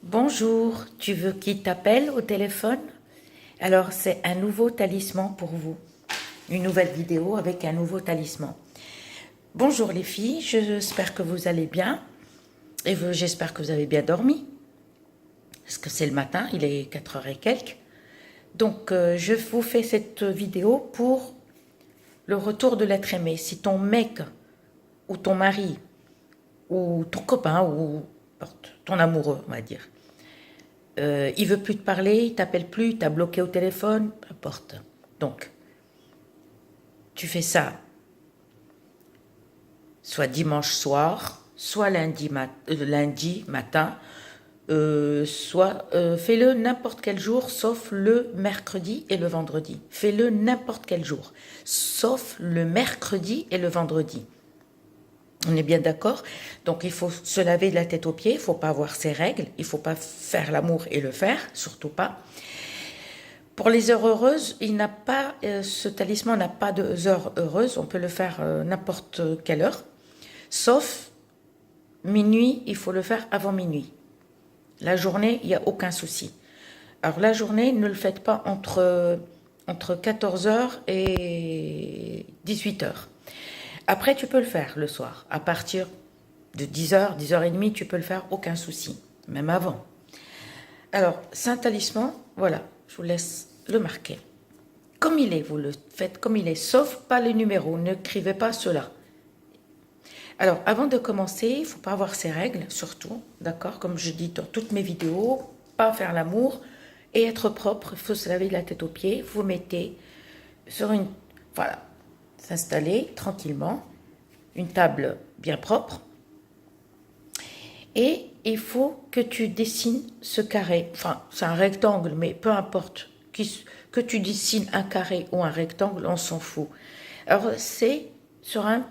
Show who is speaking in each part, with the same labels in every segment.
Speaker 1: Bonjour, tu veux qui t'appelle au téléphone? Alors c'est un nouveau talisman pour vous. Une nouvelle vidéo avec un nouveau talisman. Bonjour les filles, j'espère que vous allez bien et j'espère que vous avez bien dormi. Parce que c'est le matin, il est 4 heures et quelques. Donc je vous fais cette vidéo pour le retour de l'être aimé. Si ton mec ou ton mari ou ton copain ou ton amoureux, on va dire, il veut plus te parler, il t'appelle plus, il t'a bloqué au téléphone, peu importe. Donc, tu fais ça soit dimanche soir, soit lundi matin, soit fais-le n'importe quel jour, sauf le mercredi et le vendredi. Fais-le n'importe quel jour, sauf le mercredi et le vendredi. On est bien d'accord? Donc il faut se laver de la tête aux pieds, il ne faut pas avoir ses règles, il ne faut pas faire l'amour et le faire, surtout pas. Pour les heures heureuses, ce talisman n'a pas de heures heureuses, on peut le faire n'importe quelle heure, sauf minuit, il faut le faire avant minuit. La journée, il n'y a aucun souci. Alors la journée, ne le faites pas entre 14 heures et 18 heures. Après, tu peux le faire le soir. À partir de 10 heures, 10h30, tu peux le faire, aucun souci, même avant. Alors, c'est un talisman, voilà, je vous laisse le marquer. Comme il est, vous le faites comme il est, sauf pas les numéros, n'écrivez pas cela. Alors, avant de commencer, il ne faut pas avoir ces règles, surtout, d'accord? Comme je dis dans toutes mes vidéos, pas faire l'amour et être propre, il faut se laver la tête aux pieds, vous mettez sur une... Voilà, s'installer tranquillement, une table bien propre, et il faut que tu dessines ce carré, enfin c'est un rectangle, mais peu importe, que tu dessines un carré ou un rectangle, on s'en fout. Alors c'est sur un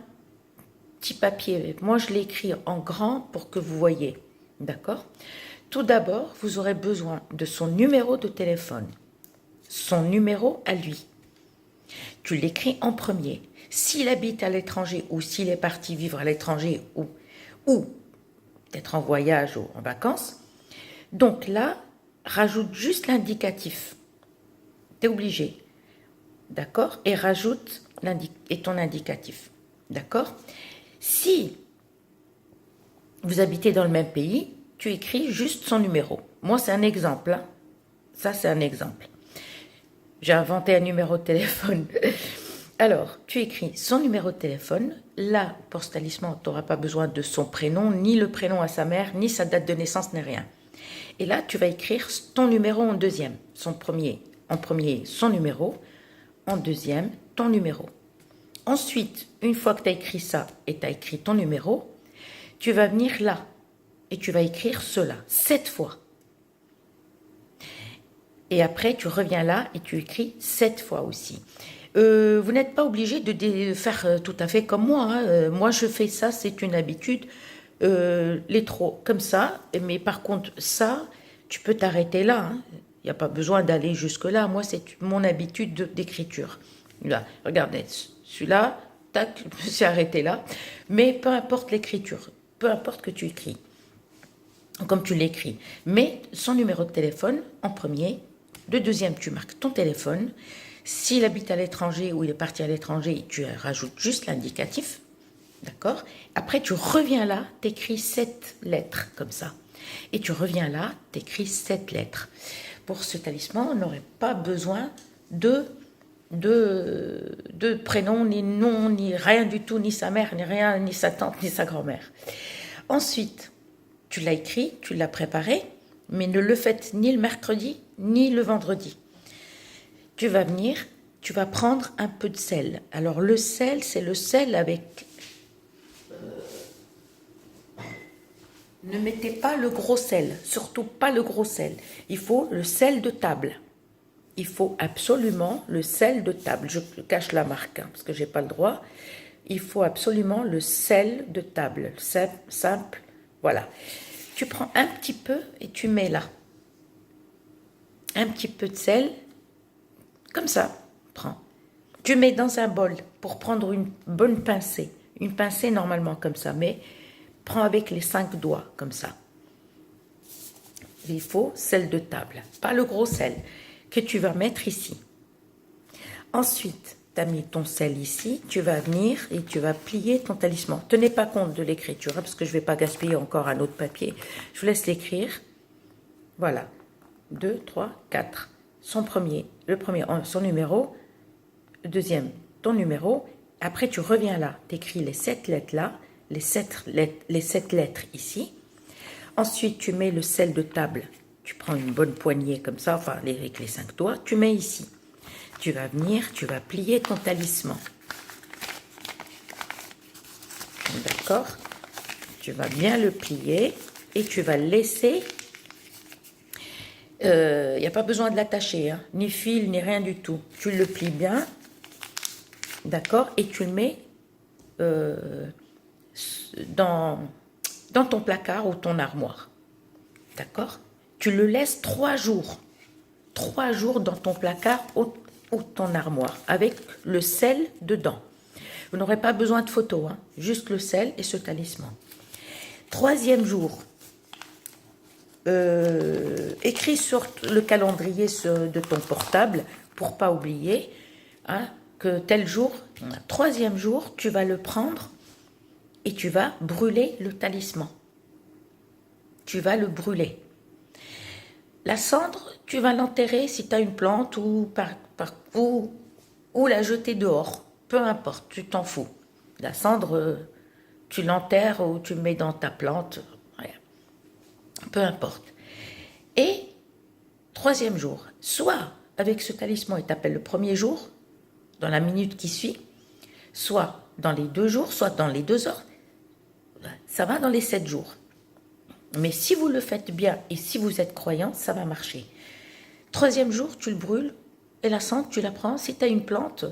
Speaker 1: petit papier, moi je l'ai écrit en grand pour que vous voyez, d'accord? Tout d'abord, vous aurez besoin de son numéro de téléphone, son numéro à lui. Tu l'écris en premier. S'il habite à l'étranger ou s'il est parti vivre à l'étranger ou peut-être en voyage ou en vacances, donc là, rajoute juste l'indicatif. Tu es obligé. D'accord? Et rajoute ton indicatif. D'accord? Si vous habitez dans le même pays, tu écris juste son numéro. Moi, c'est un exemple. Hein? Ça, c'est un exemple. J'ai inventé un numéro de téléphone. Alors, tu écris son numéro de téléphone. Là, pour ce talisman, tu n'auras pas besoin de son prénom, ni le prénom à sa mère, ni sa date de naissance, ni rien. Et là, tu vas écrire ton numéro en deuxième. En premier, son numéro. En deuxième, ton numéro. Ensuite, une fois que tu as écrit ça et tu as écrit ton numéro, tu vas venir là et tu vas écrire cela 7 fois. Et après, tu reviens là et tu écris 7 fois aussi. Vous n'êtes pas obligé de faire tout à fait comme moi. Hein. Moi, je fais ça, c'est une habitude. Les trop comme ça. Mais par contre, ça, tu peux t'arrêter là. Hein. Il n'y a pas besoin d'aller jusque-là. Moi, c'est mon habitude d'écriture. Là, regardez, celui-là, tac, je me suis arrêté là. Mais peu importe l'écriture, peu importe que tu écris, comme tu l'écris. Mais son numéro de téléphone en premier. Le deuxième, tu marques ton téléphone. S'il habite à l'étranger ou il est parti à l'étranger, tu rajoutes juste l'indicatif. D'accord? Après, tu reviens là, tu écris 7 lettres comme ça. Et tu reviens là, tu écris 7 lettres. Pour ce talisman, on n'aurait pas besoin de prénom, ni nom, ni rien du tout, ni sa mère, ni rien, ni sa tante, ni sa grand-mère. Ensuite, tu l'as écrit, tu l'as préparé, mais ne le faites ni le mercredi, ni le vendredi. Tu vas venir, tu vas prendre un peu de sel. Alors le sel, c'est le sel avec... Ne mettez pas le gros sel, surtout pas le gros sel. Il faut le sel de table. Il faut absolument le sel de table. Je cache la marque, hein, parce que je n'ai pas le droit. Il faut absolument le sel de table, simple, voilà. Tu prends un petit peu et tu mets là. Un petit peu de sel, comme ça, prends. Tu mets dans un bol pour prendre une bonne pincée. Une pincée normalement comme ça, mais prends avec les 5 doigts, comme ça. il faut sel de table, pas le gros sel, que tu vas mettre ici. Ensuite, tu as mis ton sel ici, tu vas venir et tu vas plier ton talisman. Tenez pas compte de l'écriture, hein, parce que je ne vais pas gaspiller encore un autre papier. Je vous laisse l'écrire. Voilà. 2, 3, 4. Son premier, son numéro. Le deuxième, ton numéro. Après, tu reviens là. Tu écris les 7 lettres là, les 7 lettres ici. Ensuite, tu mets le sel de table. Tu prends une bonne poignée comme ça, enfin avec les 5 doigts. Tu mets ici. Tu vas venir, tu vas plier ton talisman. D'accord? Tu vas bien le plier et tu vas le laisser. Il n'y a pas besoin de l'attacher, hein, ni fil, ni rien du tout. Tu le plies bien. D'accord? Et tu le mets dans ton placard ou ton armoire. D'accord? Tu le laisses 3 jours. 3 jours dans ton placard ou ton armoire, avec le sel dedans. Vous n'aurez pas besoin de photo, hein, juste le sel et ce talisman. 3e jour, écris sur le calendrier de ton portable, pour pas oublier, hein, que tel jour, 3e jour, tu vas le prendre et tu vas brûler le talisman. Tu vas le brûler. La cendre, tu vas l'enterrer si tu as une plante ou la jeter dehors. Peu importe, tu t'en fous. La cendre, tu l'enterres ou tu le mets dans ta plante. Rien. Peu importe. Et 3e jour, soit avec ce talisman, il t'appelle le 1er jour, dans la minute qui suit, soit dans les 2 jours, soit dans les 2 heures. Ça va dans les 7 jours. Mais si vous le faites bien et si vous êtes croyant, ça va marcher. 3e jour, tu le brûles et la cendre, tu la prends. Si tu as une plante,